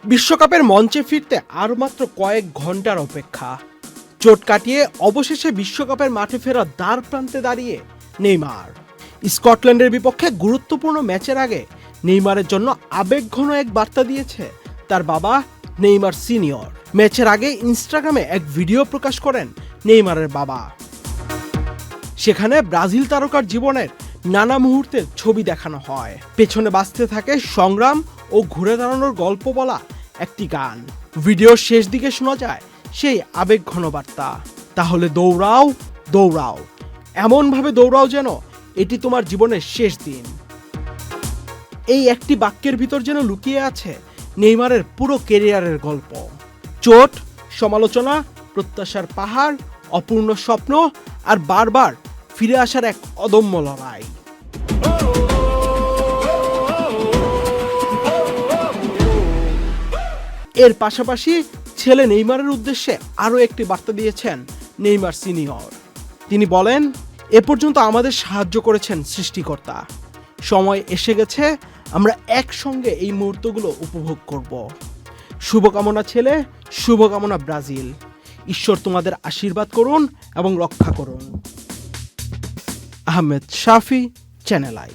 বিশ্বকাপের মঞ্চে ফিরতে আরও মাত্র কয়েক ঘন্টার অপেক্ষা। চোট কাটিয়ে অবশেষে বিশ্বকাপের মাঠে ফেরার দ্বার প্রান্তে দাঁড়িয়ে নেইমার। স্কটল্যান্ডের বিপক্ষে গুরুত্বপূর্ণ ম্যাচের আগে নেইমারের জন্য আবেগঘন এক বার্তা দিয়েছে তার বাবা নেইমার সিনিয়র। ম্যাচের আগে ইনস্টাগ্রামে এক ভিডিও প্রকাশ করেন নেইমারের বাবা। সেখানে ব্রাজিল তারকার জীবনের নানা মুহূর্তের ছবি দেখানো হয়। পেছনে বাজতে থাকে সংগ্রাম ও ঘুরে দাঁড়ানোর গল্প বলা একটি গান। ভিডিওর শেষ দিকে শোনা যায় সেই আবেগঘন বার্তা, তাহলে দৌড়াও দৌড়াও, এমনভাবে দৌড়াও যেন এটি তোমার জীবনের শেষ দিন। এই একটি বাক্যের ভিতর যেন লুকিয়ে আছে নেইমারের পুরো ক্যারিয়ারের গল্প। চোট, সমালোচনা, প্রত্যাশার পাহাড়, অপূর্ণ স্বপ্ন আর বারবার ফিরে আসার এক অদম্য লড়াই। এর পাশাপাশি ছেলে নেইমারের উদ্দেশ্যে আরও একটি বার্তা দিয়েছেন নেইমার সিনিয়র। তিনি বলেন, এ পর্যন্ত আমাদের সাহায্য করেছেন সৃষ্টিকর্তা। সময় এসে গেছে আমরা একসঙ্গে এই মুহূর্তগুলো উপভোগ করব। শুভকামনা ছেলে, শুভকামনা ব্রাজিল। ঈশ্বর তোমাদের আশীর্বাদ করুন এবং রক্ষা করুন। আহমেদ শাফি, চ্যানেল আই।